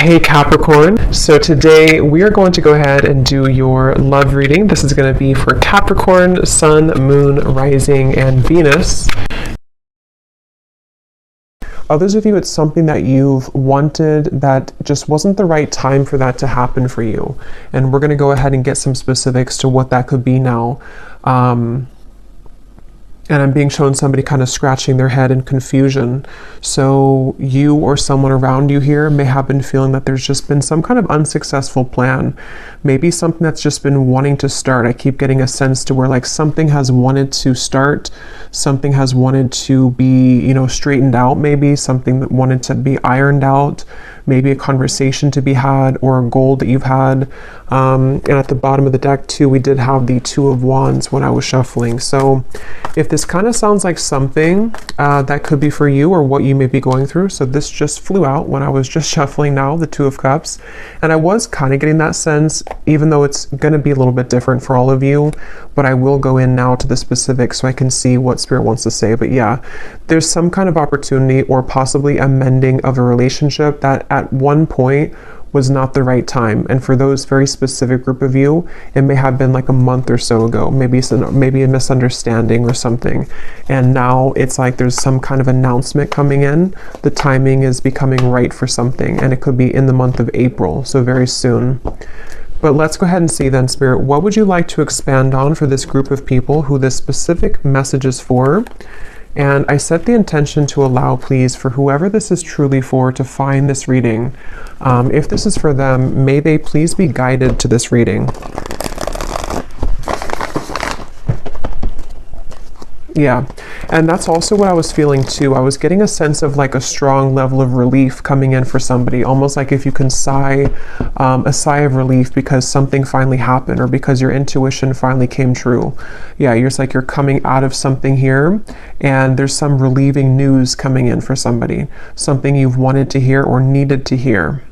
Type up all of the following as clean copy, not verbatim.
Hey Capricorn, so today we are going to go ahead and do your love reading. This is going to be for Capricorn, Sun, Moon, Rising, and Venus. Others of you, it's something that you've wanted that just wasn't the right time for that to happen for you. And we're going to go ahead and get some specifics to what that could be now. And I'm being shown somebody kind of scratching their head in confusion. So you or someone around you here may have been feeling that there's just been some kind of unsuccessful plan. Maybe something that's just been wanting to start. I keep getting a sense to where like something has wanted to start, something has wanted to be, straightened out, maybe something that wanted to be ironed out, maybe a conversation to be had or a goal that you've had. And at the bottom of the deck too, we did have the Two of Wands when I was shuffling. So if this kind of sounds like something that could be for you or what you may be going through. So this just flew out when I was just shuffling now, the Two of Cups. And I was kind of getting that sense, even though it's going to be a little bit different for all of you, but I will go in now to the specifics so I can see what Spirit wants to say. But yeah, there's some kind of opportunity or possibly a mending of a relationship that at one point was not the right time. And for those very specific group of you, it may have been like a month or so ago, maybe a misunderstanding or something. And now it's like there's some kind of announcement coming in. The timing is becoming right for something, and it could be in the month of April, so very soon. But let's go ahead and see then, Spirit, what would you like to expand on for this group of people who this specific message is for? And I set the intention to allow, please, for whoever this is truly for to find this reading. If this is for them, may they please be guided to this reading. Yeah, and that's also what I was feeling too. I was getting a sense of like a strong level of relief coming in for somebody, almost like if you can sigh a sigh of relief because something finally happened or because your intuition finally came true. Yeah, you're coming out of something here and there's some relieving news coming in for somebody, something you've wanted to hear or needed to hear.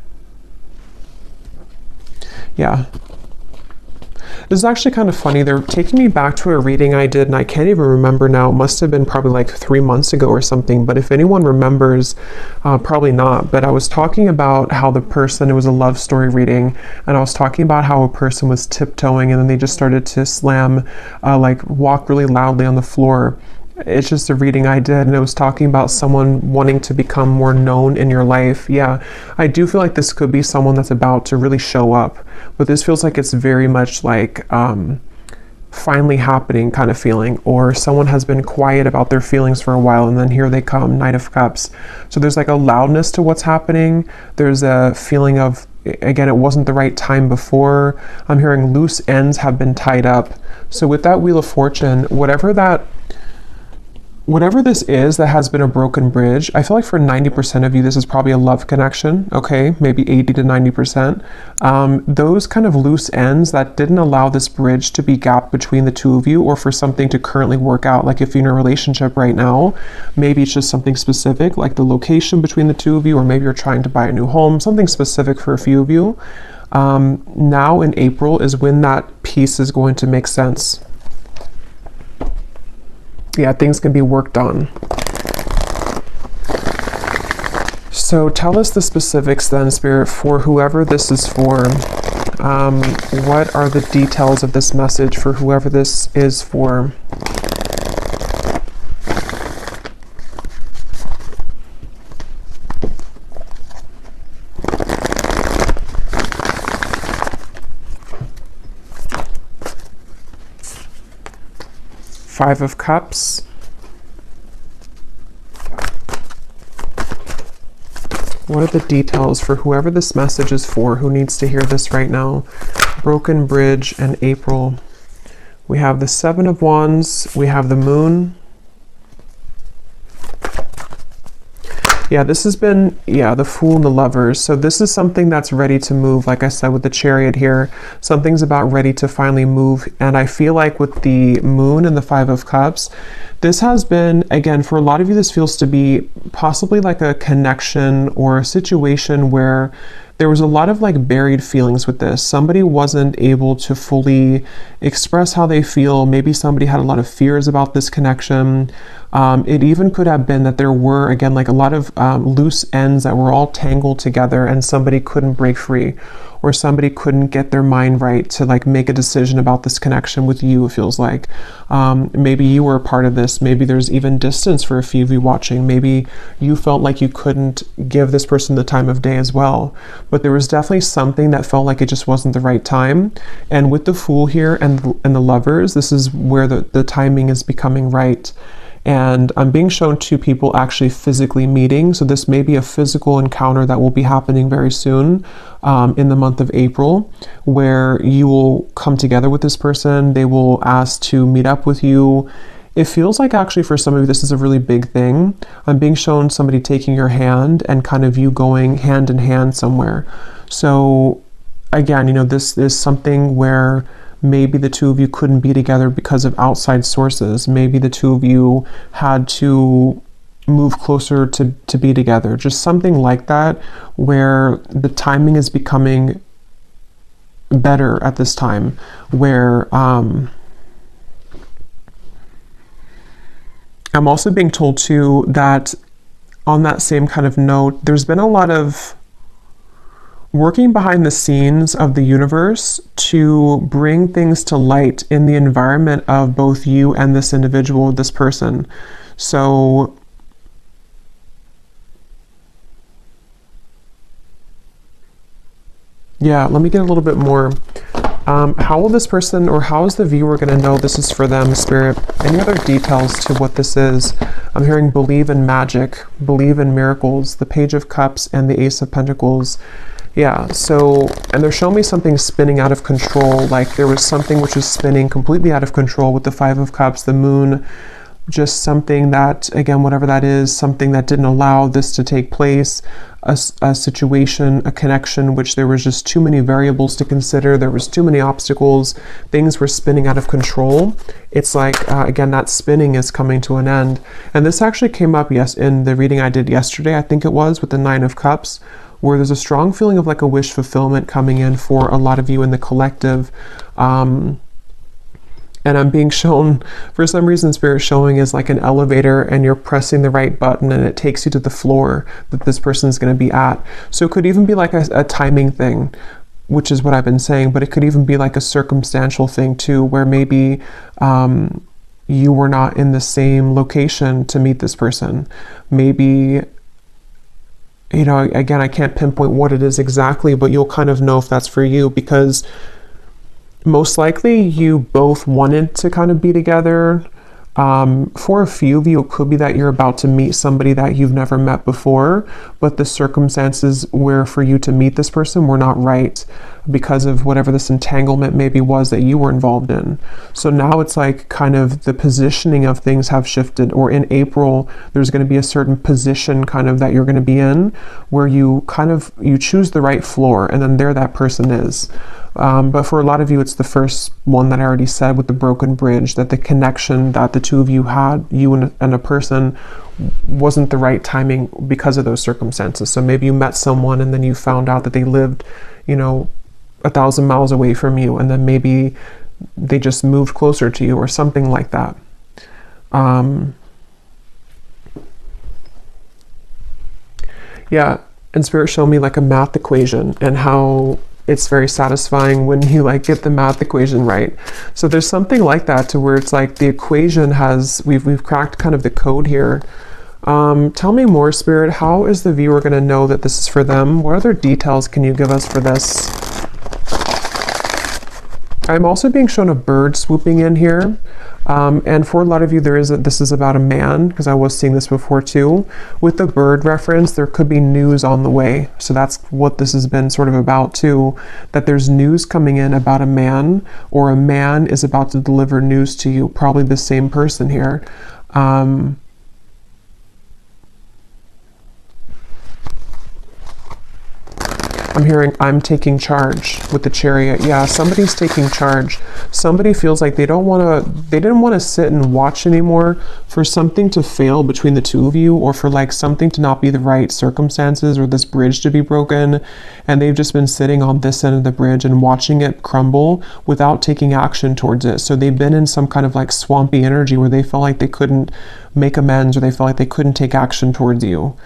Yeah. This is actually kind of funny. They're taking me back to a reading I did, and I can't even remember now. It must have been probably like 3 months ago or something. But if anyone remembers, probably not. But I was talking about how it was a love story reading, and I was talking about how a person was tiptoeing, and then they just started to slam, walk really loudly on the floor. It's just a reading I did, and it was talking about someone wanting to become more known in your life. Yeah, I do feel like this could be someone that's about to really show up, but this feels like it's very much like finally happening kind of feeling, or someone has been quiet about their feelings for a while and then here they come, Knight of Cups. So there's like a loudness to what's happening. There's a feeling of, again, it wasn't the right time before. I'm hearing loose ends have been tied up. So with that Wheel of Fortune, whatever this is that has been a broken bridge, I feel like for 90% of you, this is probably a love connection, okay? Maybe 80 to 90%. Those kind of loose ends that didn't allow this bridge to be gapped between the two of you or for something to currently work out. Like if you're in a relationship right now, maybe it's just something specific, like the location between the two of you, or maybe you're trying to buy a new home, something specific for a few of you. Now in April is when that piece is going to make sense. Yeah, things can be worked on. So tell us the specifics then, Spirit, for whoever this is for. What are the details of this message for whoever this is for? Five of Cups. What are the details for whoever this message is for, who needs to hear this right now? Broken bridge and April. We have the Seven of Wands. We have the Moon. Yeah, this has been, the Fool and the Lovers. So this is something that's ready to move. Like I said, with the Chariot here, something's about ready to finally move. And I feel like with the Moon and the Five of Cups, this has been, again, for a lot of you, this feels to be possibly like a connection or a situation where there was a lot of like buried feelings with this. Somebody wasn't able to fully express how they feel. Maybe somebody had a lot of fears about this connection. It even could have been that there were, again, like a lot of loose ends that were all tangled together and somebody couldn't break free, or somebody couldn't get their mind right to like make a decision about this connection with you, it feels like. Maybe you were a part of this. Maybe there's even distance for a few of you watching. Maybe you felt like you couldn't give this person the time of day as well. But there was definitely something that felt like it just wasn't the right time. And with the Fool here and the Lovers, this is where the timing is becoming right. And I'm being shown two people actually physically meeting. So this may be a physical encounter that will be happening very soon in the month of April, where you will come together with this person. They will ask to meet up with you. It feels like actually for some of you, this is a really big thing. I'm being shown somebody taking your hand and kind of you going hand in hand somewhere. So again, this is something where maybe the two of you couldn't be together because of outside sources. Maybe the two of you had to move closer to be together. Just something like that, where the timing is becoming better at this time, where I'm also being told too that on that same kind of note, there's been a lot of working behind the scenes of the universe to bring things to light in the environment of both you and this individual, this person. So yeah, let me get a little bit more. How will this person, or how is the viewer going to know this is for them, Spirit? Any other details to what this is? I'm hearing believe in magic, believe in miracles, the Page of Cups and the Ace of Pentacles. Yeah, so, and they're showing me something spinning out of control, like there was something which was spinning completely out of control with the Five of Cups, the Moon, just something that, again, whatever that is, something that didn't allow this to take place, a situation, a connection, which there was just too many variables to consider, there was too many obstacles, things were spinning out of control. It's like, again, that spinning is coming to an end. And this actually came up, yes, in the reading I did yesterday, I think it was, with the Nine of Cups, where there's a strong feeling of like a wish fulfillment coming in for a lot of you in the collective. And I'm being shown, for some reason, Spirit showing is like an elevator and you're pressing the right button and it takes you to the floor that this person is going to be at. So it could even be like a timing thing, which is what I've been saying, but it could even be like a circumstantial thing too, where maybe you were not in the same location to meet this person. Maybe, again, I can't pinpoint what it is exactly, but you'll kind of know if that's for you, because most likely you both wanted to kind of be together. For a few of you, it could be that you're about to meet somebody that you've never met before, but the circumstances where for you to meet this person were not right because of whatever this entanglement maybe was that you were involved in. So now it's like kind of the positioning of things have shifted, or in April, there's going to be a certain position kind of that you're going to be in where you choose the right floor and then there that person is. But for a lot of you, it's the first one that I already said with the broken bridge, that the connection that the two of you had, you and a person, wasn't the right timing because of those circumstances. So maybe you met someone and then you found out that they lived, 1,000 miles away from you, and then maybe they just moved closer to you or something like that. Yeah, and Spirit showed me like a math equation and how it's very satisfying when you get the math equation right. So there's something like that, to where it's like the equation has, we've cracked kind of the code here. Tell me more, Spirit. How is the viewer going to know that this is for them? What other details can you give us for this? I'm also being shown a bird swooping in here. And for a lot of you, this is about a man, because I was seeing this before too. With the bird reference, there could be news on the way. So that's what this has been sort of about too, that there's news coming in about a man, or a man is about to deliver news to you, probably the same person here. I'm hearing I'm taking charge with the Chariot. Yeah, somebody's taking charge. Somebody feels like they didn't want to sit and watch anymore for something to fail between the two of you, or for something to not be the right circumstances, or this bridge to be broken. and they've just been sitting on this end of the bridge and watching it crumble without taking action towards it. So they've been in some kind of like swampy energy where they felt like they couldn't make amends, or they felt like they couldn't take action towards you.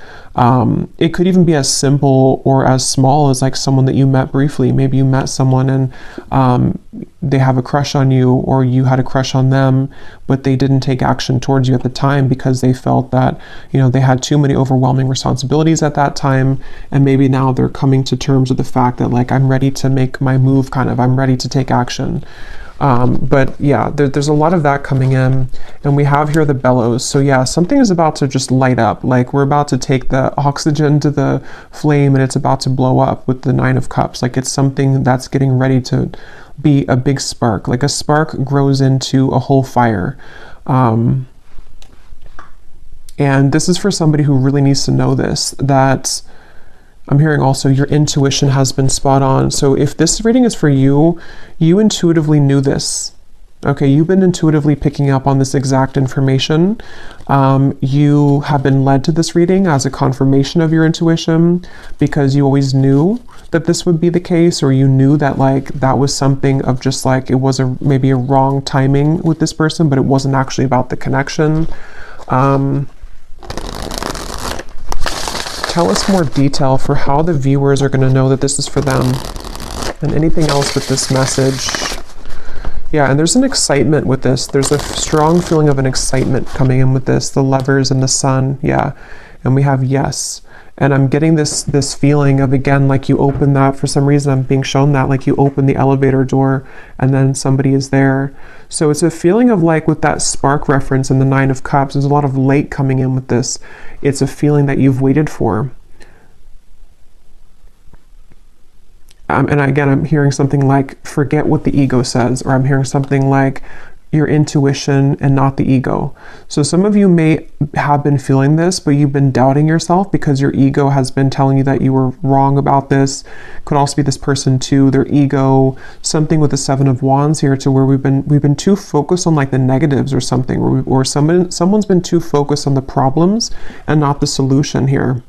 It could even be as simple or as small as like someone that you met briefly. Maybe you met someone and they have a crush on you, or you had a crush on them, but they didn't take action towards you at the time because they felt that, you know, they had too many overwhelming responsibilities at that time. And maybe now they're coming to terms with the fact that like, I'm ready to make my move, kind of, I'm ready to take action. But yeah, there's a lot of that coming in, and we have here the bellows. So yeah, something is about to just light up. Like we're about to take the oxygen to the flame and it's about to blow up with the 9 of Cups. Like it's something that's getting ready to be a big spark. Like a spark grows into a whole fire. And this is for somebody who really needs to know this, that I'm hearing also your intuition has been spot on. So if this reading is for you, you intuitively knew this. Okay, you've been intuitively picking up on this exact information. You have been led to this reading as a confirmation of your intuition because you always knew that this would be the case, or you knew that like that was something of just like it was maybe a wrong timing with this person, but it wasn't actually about the connection. Tell us more detail for how the viewers are going to know that this is for them, and anything else with this message. Yeah, and there's an excitement with this. There's a strong feeling of an excitement coming in with this, the Lovers and the Sun. Yeah, and we have yes. And I'm getting this feeling of, again, like you open that, for some reason I'm being shown that, like you open the elevator door and then somebody is there. So it's a feeling of like with that spark reference in the 9 of Cups, there's a lot of light coming in with this. It's a feeling that you've waited for. And again, I'm hearing something like, forget what the ego says, or I'm hearing something like your intuition and not the ego. So some of you may have been feeling this, but you've been doubting yourself because your ego has been telling you that you were wrong about this. Could also be this person too, their ego, something with the 7 of Wands here, to where we've been too focused on like the negatives or something, or someone's been too focused on the problems and not the solution here.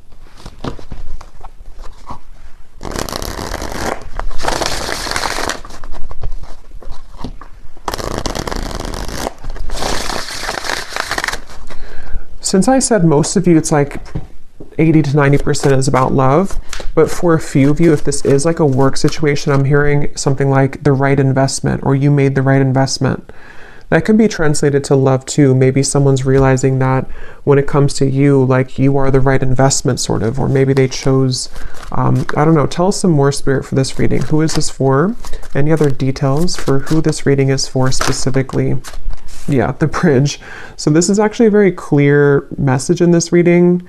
Since I said most of you, it's like 80 to 90% is about love, but for a few of you, if this is like a work situation, I'm hearing something like the right investment, or you made the right investment. That can be translated to love too. Maybe someone's realizing that when it comes to you, like you are the right investment sort of, or maybe they chose, I don't know, tell us some more, Spirit, for this reading. Who is this for? Any other details for who this reading is for specifically? Yeah, the bridge. So this is actually a very clear message in this reading.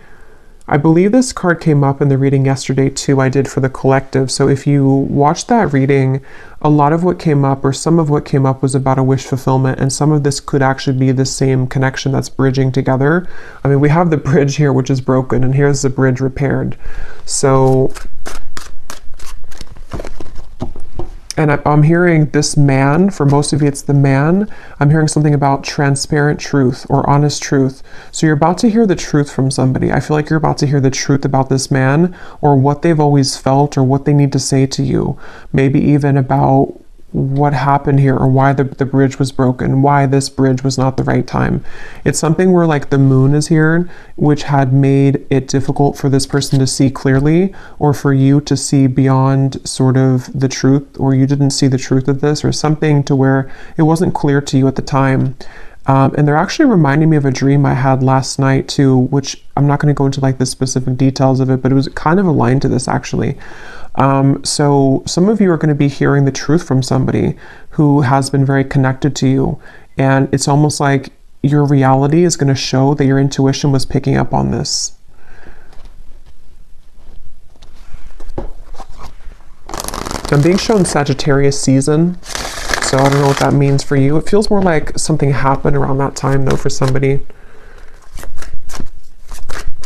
I believe this card came up in the reading yesterday too, I did for the collective. So if you watched that reading, a lot of what came up, or some of what came up, was about a wish fulfillment, and some of this could actually be the same connection that's bridging together. I mean, we have the bridge here, which is broken, and here's the bridge repaired. So, and I'm hearing this man, for most of you it's the man, I'm hearing something about transparent truth or honest truth. So you're about to hear the truth from somebody. I feel like you're about to hear the truth about this man, or what they've always felt, or what they need to say to you. Maybe even about what happened here, or why the bridge was broken, why this bridge was not the right time. It's something where like the moon is here, which had made it difficult for this person to see clearly, or for you to see beyond sort of the truth, or you didn't see the truth of this, or something to where it wasn't clear to you at the time. And they're actually reminding me of a dream I had last night too, which I'm not going to go into like the specific details of it, but it was kind of aligned to this actually. So some of you are going to be hearing the truth from somebody who has been very connected to you. And it's almost like your reality is going to show that your intuition was picking up on this. I'm being shown Sagittarius season. So I don't know what that means for you. It feels more like something happened around that time though for somebody.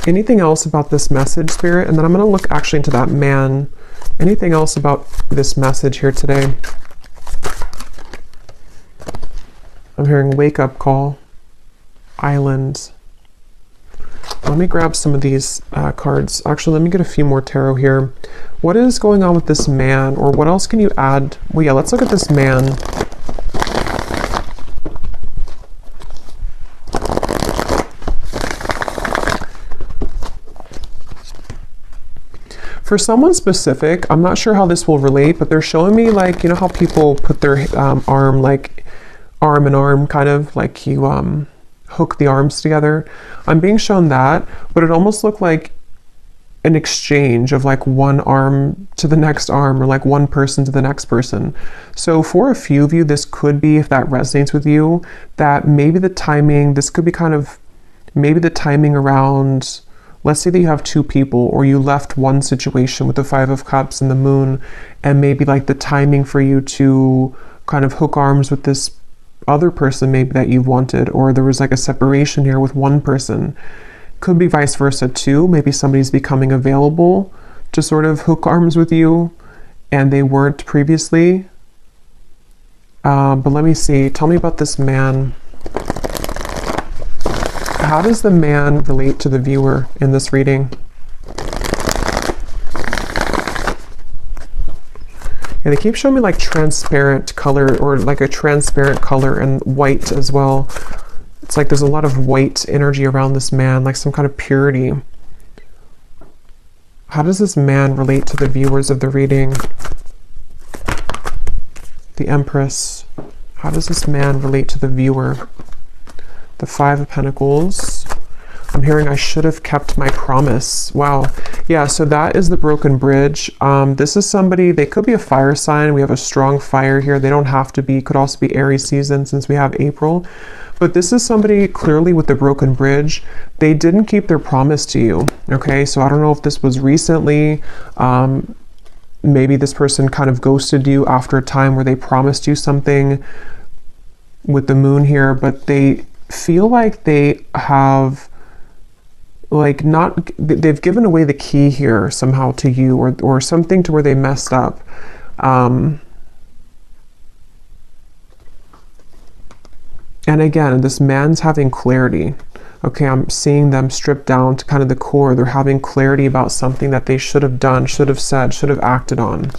Anything else about this message, Spirit? And then I'm going to look actually into that man. Anything else about this message here today? I'm hearing wake up call, island, Let me grab some of these cards. Actually, let me get a few more tarot here. What is going on with this man, or what else can you add? Well, yeah, let's look at this man. For someone specific, I'm not sure how this will relate, but they're showing me, like, you know how people put their arm, like arm in arm, kind of like you hook the arms together. I'm being shown that, but it almost looked like an exchange of like one arm to the next arm, or like one person to the next person. So for a few of you, this could be, if that resonates with you, that maybe the timing, this could be kind of maybe the timing around, let's say that you have two people, or you left one situation with the Five of Cups and the Moon, and maybe like the timing for you to kind of hook arms with this other person maybe that you wanted, or there was like a separation here with one person. Could be vice versa too. Maybe somebody's becoming available to sort of hook arms with you and they weren't previously. But let me see. Tell me about this man. How does the man relate to the viewer in this reading? And they keep showing me like transparent color, or like a transparent color, and white as well. It's like there's a lot of white energy around this man, like some kind of purity. How does this man relate to the viewers of the reading? The Empress. How does this man relate to the viewer? The Five of Pentacles. I'm hearing I should have kept my promise. Wow. Yeah, so that is the broken bridge. This is somebody, they could be a fire sign. We have a strong fire here. They don't have to be, could also be Aries season since we have April. But this is somebody clearly with the broken bridge. They didn't keep their promise to you. Okay, so I don't know if this was recently. Maybe this person kind of ghosted you after a time where they promised you something with the Moon here, but they feel like they have like not, they've given away the key here somehow to you, or something to where they messed up. And again, this man's having clarity. Okay, I'm seeing them stripped down to kind of the core. They're having clarity about something that they should have done, should have said, should have acted on.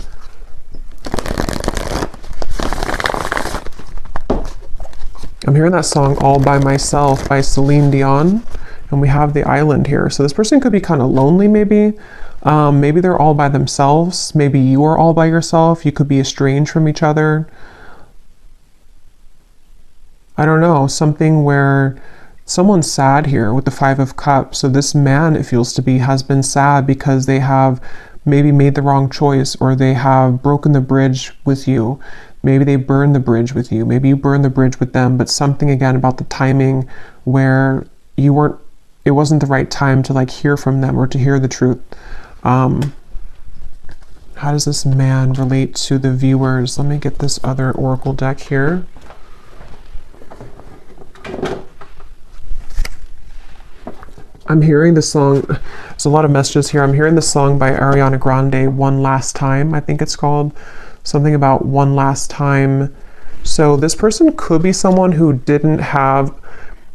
I'm hearing that song All By Myself by Celine Dion. And we have the Island here. So this person could be kind of lonely maybe. Maybe they're all by themselves. Maybe you are all by yourself. You could be estranged from each other. I don't know, something where someone's sad here with the Five of Cups. So this man, it feels to be, has been sad because they have maybe made the wrong choice, or they have broken the bridge with you. Maybe they burned the bridge with you. Maybe you burned the bridge with them, but something again about the timing where you weren't, it wasn't the right time to like hear from them or to hear the truth. How does this man relate to the viewers? Let me get this other oracle deck here. I'm hearing the song, there's a lot of messages here. I'm hearing the song by Ariana Grande, One Last Time, I think it's called. Something about one last time. So this person could be someone who didn't have,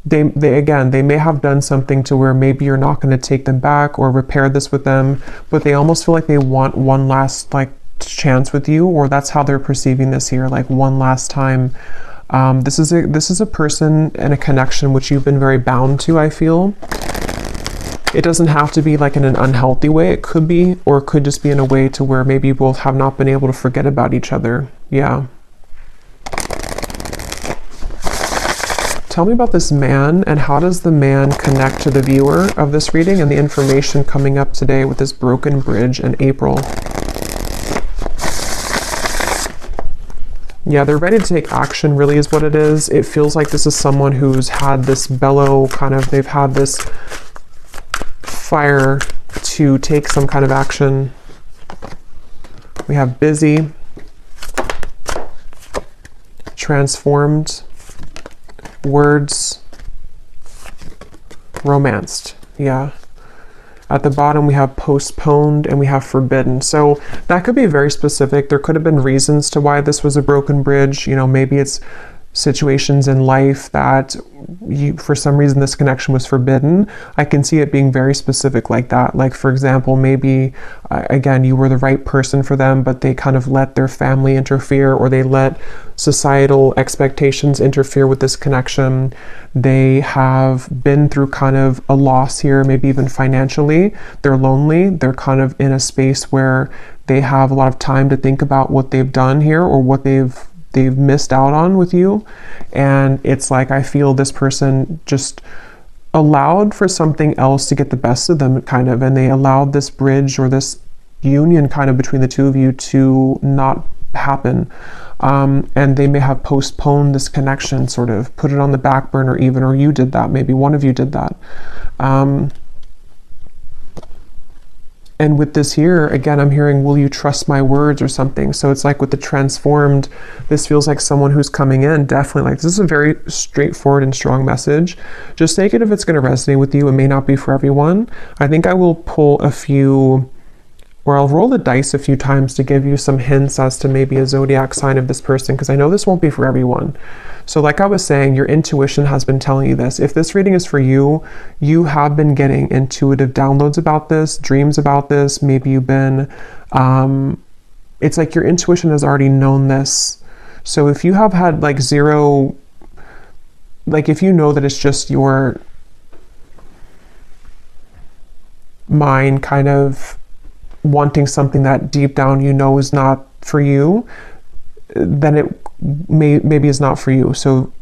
they may have done something to where maybe you're not going to take them back or repair this with them, but they almost feel like they want one last like chance with you, or that's how they're perceiving this here, like one last time. This is a person and a connection which you've been very bound to, I feel. It doesn't have to be like in an unhealthy way. It could be, or it could just be in a way to where maybe you both have not been able to forget about each other. Yeah. Tell me about this man, and how does the man connect to the viewer of this reading and the information coming up today with this broken bridge in April? Yeah, they're ready to take action, really is what it is. It feels like this is someone who's had this bellow kind of, they've had this fire to take some kind of action. We have busy, transformed, words, romanced. Yeah. At the bottom, we have postponed and we have forbidden. So that could be very specific. There could have been reasons to why this was a broken bridge. You know, maybe it's situations in life that for some reason this connection was forbidden. I can see it being very specific like that. Like, for example, maybe again, you were the right person for them, but they kind of let their family interfere, or they let societal expectations interfere with this connection. They have been through kind of a loss here, maybe even financially. They're lonely. They're kind of in a space where they have a lot of time to think about what they've done here, or what they've missed out on with you. And it's like, I feel this person just allowed for something else to get the best of them, kind of, and they allowed this bridge or this union kind of between the two of you to not happen. And they may have postponed this connection, sort of put it on the back burner even, or you did that, maybe one of you did that. And with this here, again, I'm hearing, will you trust my words or something? So it's like with the transformed, this feels like someone who's coming in, definitely like, this is a very straightforward and strong message. Just take it if it's going to resonate with you. It may not be for everyone. I think I will pull a few, or I'll roll the dice a few times to give you some hints as to maybe a zodiac sign of this person, because I know this won't be for everyone. So like I was saying, your intuition has been telling you this. If this reading is for you, you have been getting intuitive downloads about this, dreams about this. Maybe you've been, it's like your intuition has already known this. So if you have had like zero, like if you know that it's just your mind kind of wanting something that deep down you know is not for you, then it maybe is not for you. So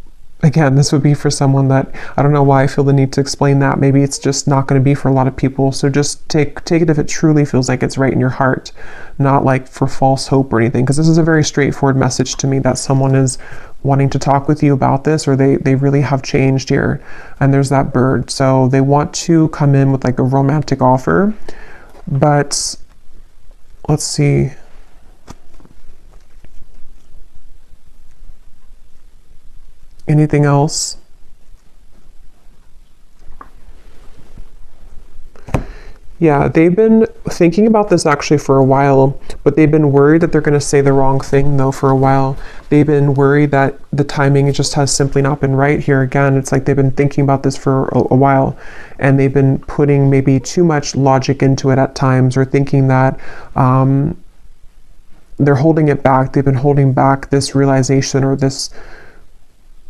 again, this would be for someone that, I don't know why I feel the need to explain that. Maybe it's just not going to be for a lot of people. So just take it if it truly feels like it's right in your heart, not like for false hope or anything. Because this is a very straightforward message to me that someone is wanting to talk with you about this, or they really have changed here. And there's that bird. So they want to come in with like a romantic offer. But let's see. Anything else? Yeah, they've been thinking about this actually for a while, but they've been worried that they're going to say the wrong thing though for a while. They've been worried that the timing just has simply not been right here. Again, it's like they've been thinking about this for a while, and they've been putting maybe too much logic into it at times, or thinking that they're holding it back. They've been holding back this realization or this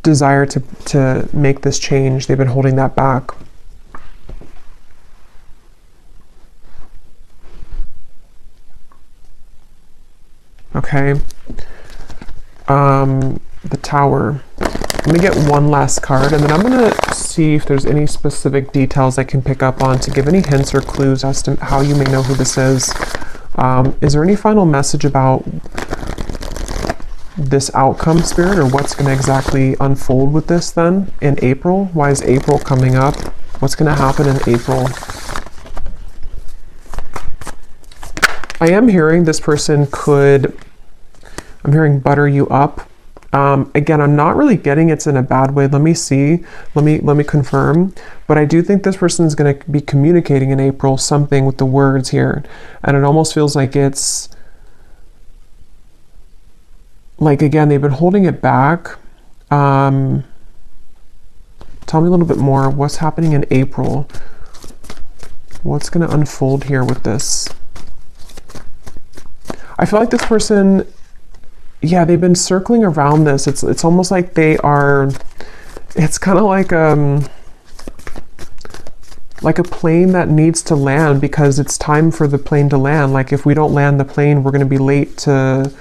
desire to make this change. They've been holding that back. Okay. The Tower. Let me get one last card, and then I'm going to see if there's any specific details I can pick up on to give any hints or clues as to how you may know who this is. Is there any final message about this outcome, Spirit, or what's going to exactly unfold with this then in April? Why is April coming up? What's going to happen in April? I am hearing this person I'm hearing butter you up. Again, I'm not really getting it's in a bad way. Let me see. Let me confirm. But I do think this person is going to be communicating in April something with the words here. And it almost feels like it's like, again, they've been holding it back. Tell me a little bit more. What's happening in April? What's going to unfold here with this? I feel like this person, yeah, they've been circling around this. It's almost like they are, it's kind of like a plane that needs to land because it's time for the plane to land. Like if we don't land the plane, we're going to be late to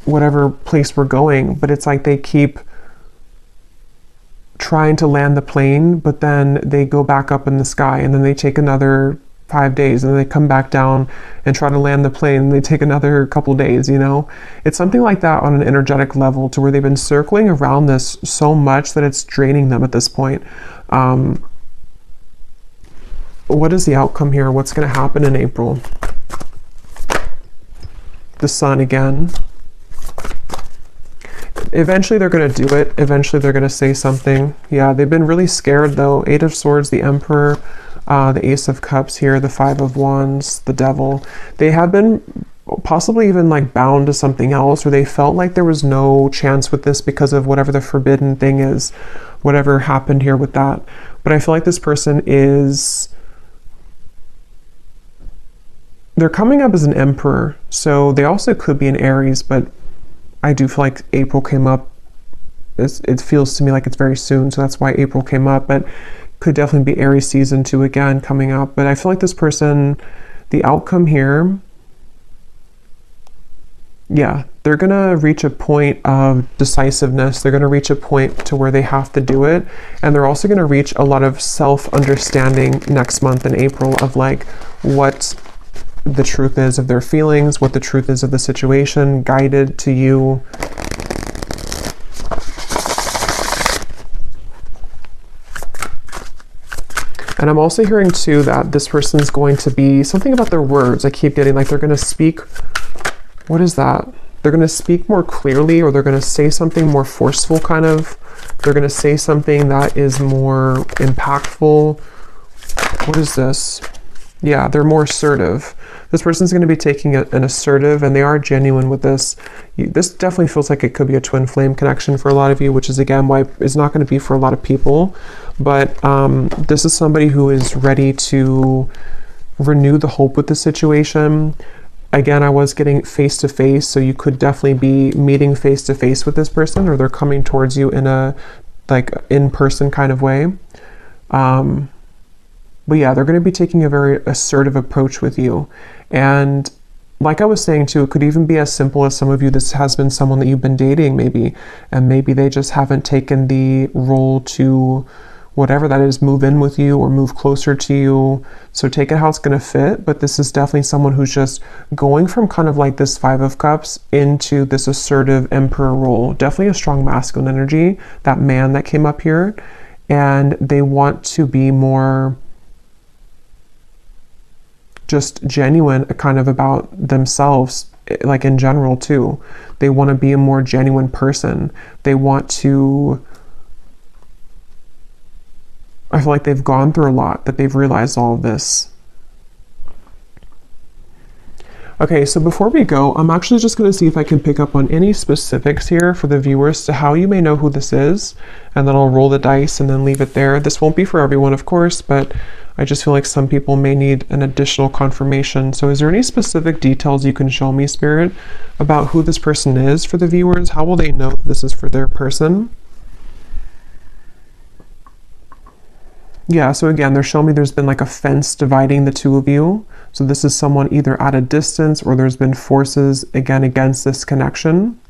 whatever place we're going. But it's like they keep trying to land the plane, but then they go back up in the sky, and then they take another 5 days, and then they come back down and try to land the plane, and they take another couple days, you know? It's something like that on an energetic level, to where they've been circling around this so much that it's draining them at this point. What is the outcome here? What's going to happen in April? The Sun again. Eventually they're going to do it. Eventually they're going to say something. Yeah, they've been really scared though. 8 of Swords, the Emperor, the Ace of Cups here, the 5 of Wands, the Devil. They have been possibly even like bound to something else, or they felt like there was no chance with this because of whatever the forbidden thing is, whatever happened here with that. But I feel like this person is, they're coming up as an emperor, so they also could be an Aries, but I do feel like April came up. It feels to me like it's very soon, so that's why April came up, but could definitely be Aries season 2 again coming up. But I feel like this person, the outcome here, yeah, they're gonna reach a point of decisiveness. They're gonna reach a point to where they have to do it, and they're also gonna reach a lot of self-understanding next month in April of like what the truth is of their feelings, what the truth is of the situation, guided to you. And I'm also hearing too that this person is going to be something about their words. I keep getting like they're going to speak. What is that? They're going to speak more clearly, or they're going to say something more forceful kind of. They're going to say something that is more impactful. What is this? Yeah, they're more assertive. This person's going to be taking an assertive, and they are genuine with this. This definitely feels like it could be a twin flame connection for a lot of you, which is again why it's not going to be for a lot of people. But this is somebody who is ready to renew the hope with the situation. Again, I was getting face to face, so you could definitely be meeting face to face with this person, or they're coming towards you in a like in-person kind of way. But yeah, they're going to be taking a very assertive approach with you. And like I was saying too, it could even be as simple as some of you, this has been someone that you've been dating maybe, and maybe they just haven't taken the role to whatever that is, move in with you or move closer to you. So take it how it's going to fit. But this is definitely someone who's just going from kind of like this 5 of Cups into this assertive emperor role. Definitely a strong masculine energy, that man that came up here. And they want to be more just genuine kind of about themselves, like in general too. They want to be a more genuine person. They want to, I feel like they've gone through a lot, that they've realized all of this. Okay, so before we go, I'm actually just going to see if I can pick up on any specifics here for the viewers to how you may know who this is, and then I'll roll the dice and then leave it there. This won't be for everyone, of course, but I just feel like some people may need an additional confirmation. So is there any specific details you can show me, Spirit, about who this person is for the viewers? How will they know that this is for their person? Yeah, so again, they're showing me there's been like a fence dividing the two of you. So this is someone either at a distance, or there's been forces again against this connection.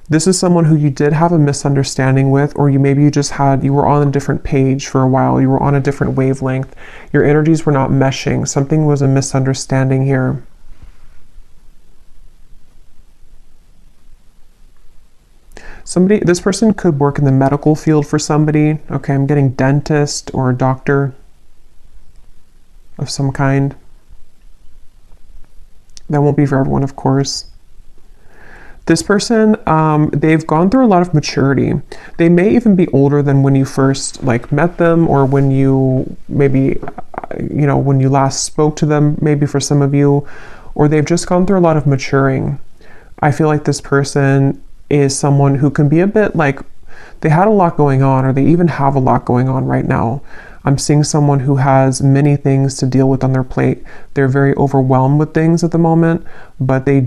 This is someone who you did have a misunderstanding with, or you were on a different page for a while. You were on a different wavelength. Your energies were not meshing. Something was a misunderstanding here. This person could work in the medical field for somebody. Okay, I'm getting dentist or a doctor of some kind. That won't be for everyone, of course. This person, they've gone through a lot of maturity. They may even be older than when you first met them, or when you maybe, when you last spoke to them, maybe for some of you, or they've just gone through a lot of maturing. I feel like this person is someone who can be a bit they had a lot going on, or they even have a lot going on right now. I'm seeing someone who has many things to deal with on their plate. They're very overwhelmed with things at the moment, but they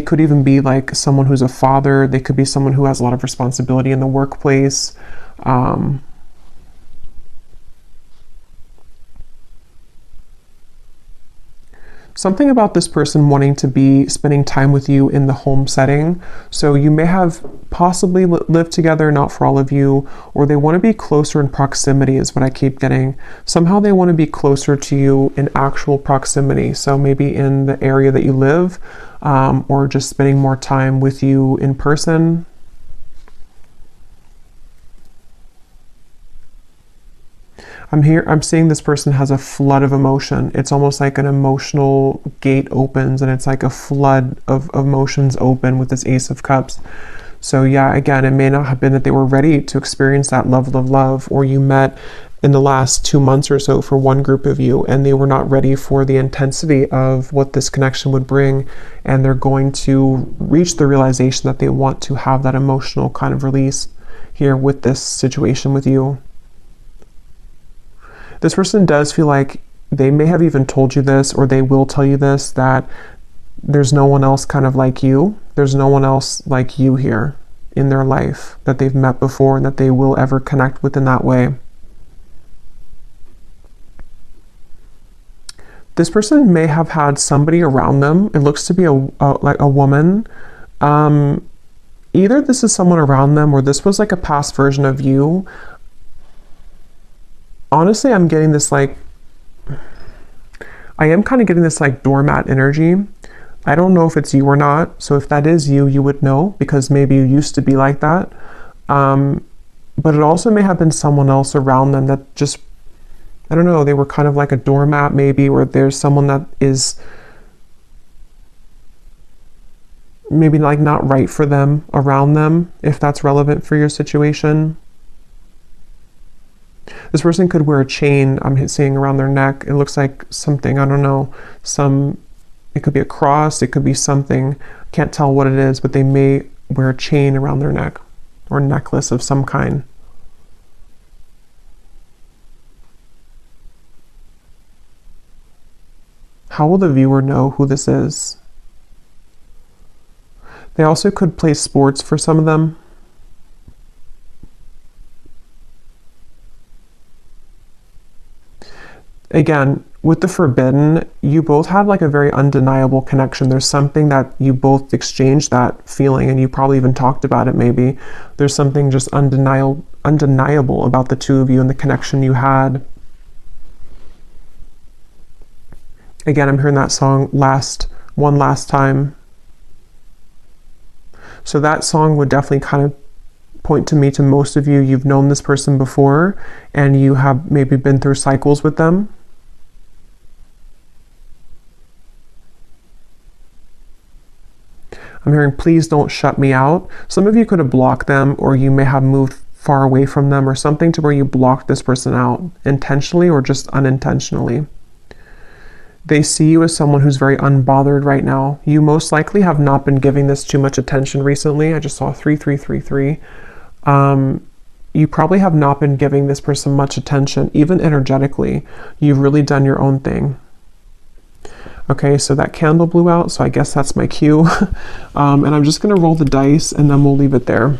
could even be like someone who's a father. They could be someone who has a lot of responsibility in the workplace. Something about this person wanting to be spending time with you in the home setting. So you may have possibly lived together, not for all of you, or they want to be closer in proximity is what I keep getting. Somehow they want to be closer to you in actual proximity. So maybe in the area that you live, or just spending more time with you in person. I'm seeing this person has a flood of emotion. It's almost like an emotional gate opens, and it's like a flood of emotions open with this Ace of Cups. So yeah, again, it may not have been that they were ready to experience that level of love, or you met in the last 2 months or so for one group of you, and they were not ready for the intensity of what this connection would bring, and they're going to reach the realization that they want to have that emotional kind of release here with this situation with you. This person does feel like they may have even told you this, or they will tell you this, that there's no one else kind of like you. There's no one else like you here in their life that they've met before and that they will ever connect with in that way. This person may have had somebody around them. It looks to be like a woman. Either this is someone around them or this was like a past version of you. Honestly, I'm getting this like, I am kind of getting this like doormat energy. I don't know if it's you or not. So if that is you, you would know because maybe you used to be like that. But it also may have been someone else around them that just, I don't know, they were kind of like a doormat maybe, or there's someone that is maybe like not right for them around them, if that's relevant for your situation. This person could wear a chain, I'm seeing around their neck. It looks like something, I don't know, it could be a cross, it could be something, can't tell what it is, but they may wear a chain around their neck or necklace of some kind. How will the viewer know who this is? They also could play sports for some of them. Again, with the forbidden, you both had like a very undeniable connection. There's something that you both exchanged that feeling, and you probably even talked about it maybe. There's something just undeniable about the two of you and the connection you had. Again, I'm hearing that song One Last Time. So that song would definitely kind of point to me to most of you. You've known this person before and you have maybe been through cycles with them. I'm hearing, please don't shut me out. Some of you could have blocked them, or you may have moved far away from them or something to where you blocked this person out intentionally or just unintentionally. They see you as someone who's very unbothered right now. You most likely have not been giving this too much attention recently. I just saw 3333. You probably have not been giving this person much attention, even energetically. You've really done your own thing. Okay, so that candle blew out, so I guess that's my cue. And I'm just going to roll the dice and then we'll leave it there.